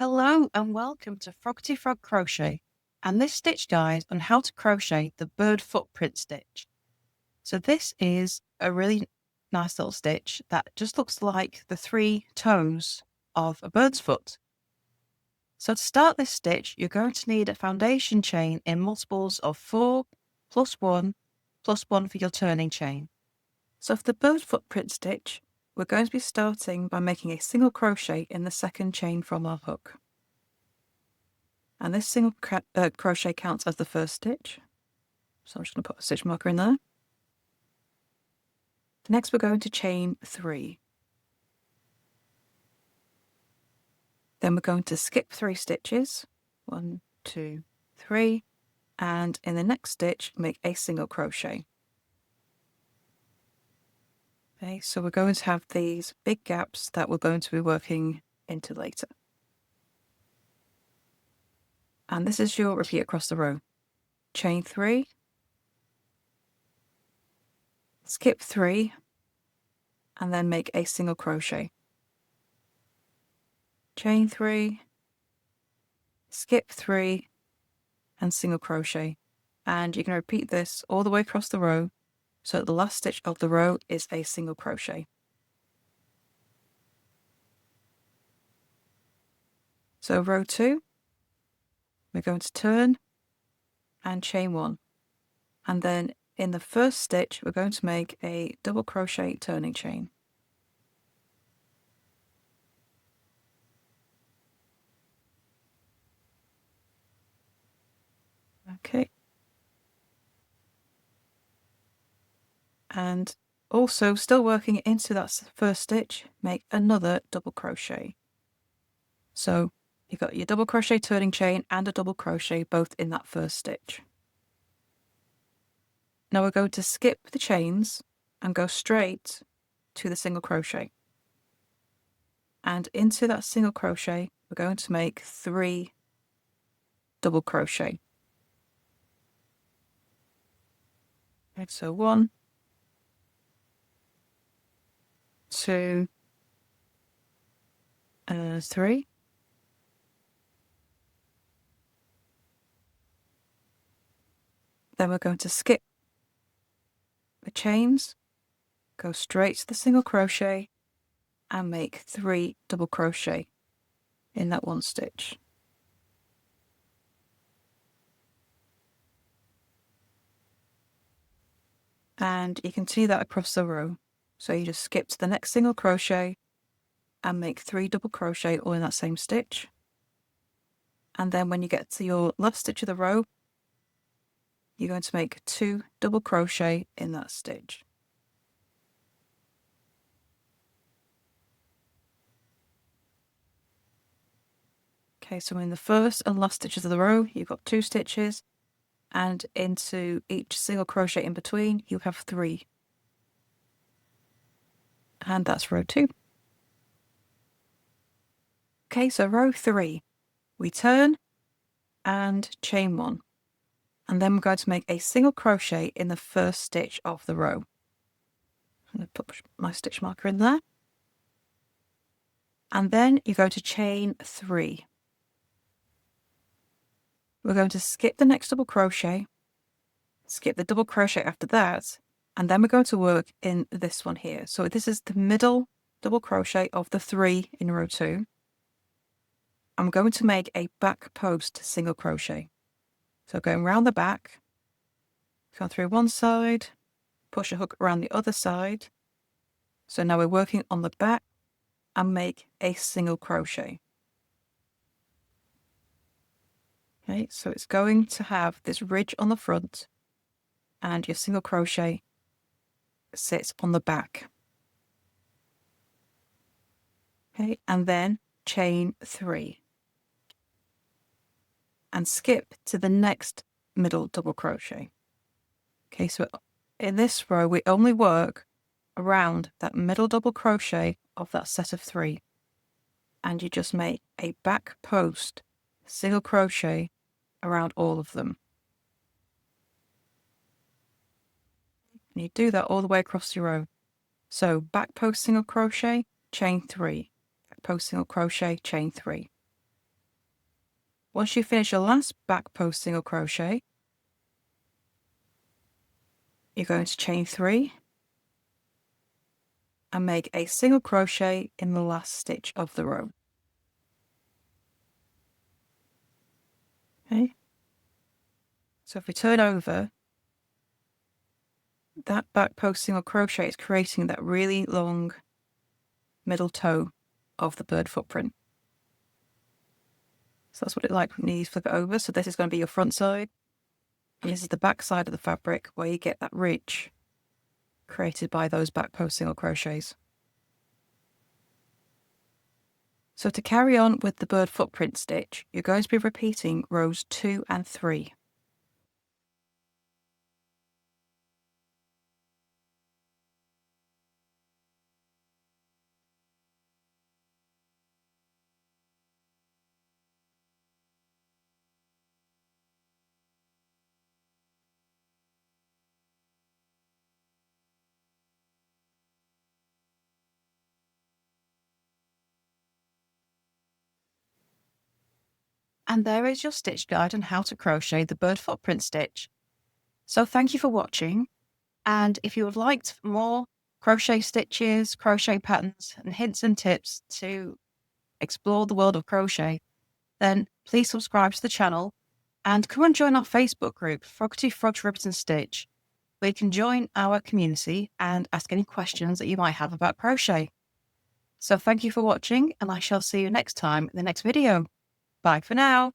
Hello and welcome to Froggity Frog Crochet and this stitch guide on how to crochet the bird footprint stitch. So this is a really nice little stitch that just looks like the 3 toes of a bird's foot. So to start this stitch, you're going to need a foundation chain in multiples of 4 plus 1 plus 1 for your turning chain. So for the bird footprint stitch, we're going to be starting by making a single crochet in the second chain from our hook. And this single crochet counts as the first stitch. So I'm just going to put a stitch marker in there. Next we're going to chain 3. Then we're going to skip 3 stitches. 1, 2, 3. And in the next stitch, make a single crochet. Okay, so we're going to have these big gaps that we're going to be working into later. And this is your repeat across the row. Chain 3, skip 3, and then make a single crochet. Chain 3, skip 3, and single crochet. And you can repeat this all the way across the row, so that the last stitch of the row is a single crochet. So row 2, we're going to turn and chain 1. And then in the first stitch, we're going to make a double crochet turning chain. Okay. And also, still working into that first stitch, make another double crochet. So you've got your double crochet turning chain and a double crochet both in that first stitch. Now we're going to skip the chains and go straight to the single crochet. And into that single crochet, we're going to make 3 double crochet. Okay, so 1, 2, 3. Then we're going to skip the chains, go straight to the single crochet, and make 3 double crochet in that one stitch. And you can see that across the row. So you just skip to the next single crochet and make 3 double crochet all in that same stitch. And then when you get to your last stitch of the row, you're going to make 2 double crochet in that stitch. Okay, so in the first and last stitches of the row, you've got 2 stitches, and into each single crochet in between, you have 3. And that's row 2. Okay, so row 3, we turn and chain 1. And then we're going to make a single crochet in the first stitch of the row. I'm going to put my stitch marker in there. And then you're going to chain 3. We're going to skip the next double crochet, skip the double crochet after that, and then we're going to work in this one here. So this is the middle double crochet of the 3 in row 2. I'm going to make a back post single crochet. So going round the back, go through one side, push a hook around the other side. So now we're working on the back and make a single crochet. Okay, so it's going to have this ridge on the front and your single crochet sits on the back. Okay, and then chain 3 and skip to the next middle double crochet. Okay, so in this row we only work around that middle double crochet of that set of 3, and you just make a back post single crochet around all of them. And you do that all the way across your row. So back post single crochet, chain 3, back post single crochet, chain 3. Once you finish your last back post single crochet, you're going to chain 3 and make a single crochet in the last stitch of the row. Okay, so if we turn over, that back post single crochet is creating that really long middle toe of the bird footprint. So that's what it like when you flip it over. So this is going to be your front side, and this is the back side of the fabric where you get that ridge created by those back post single crochets. So to carry on with the bird footprint stitch, you're going to be repeating rows 2 and 3. And there is your stitch guide on how to crochet the bird footprint stitch. So thank you for watching, and if you would like more crochet stitches, crochet patterns and hints and tips to explore the world of crochet, then please subscribe to the channel and come and join our Facebook group, Froggity Frogs Ribbons and Stitch, where you can join our community and ask any questions that you might have about crochet. So thank you for watching, and I shall see you next time in the next video. Bye for now.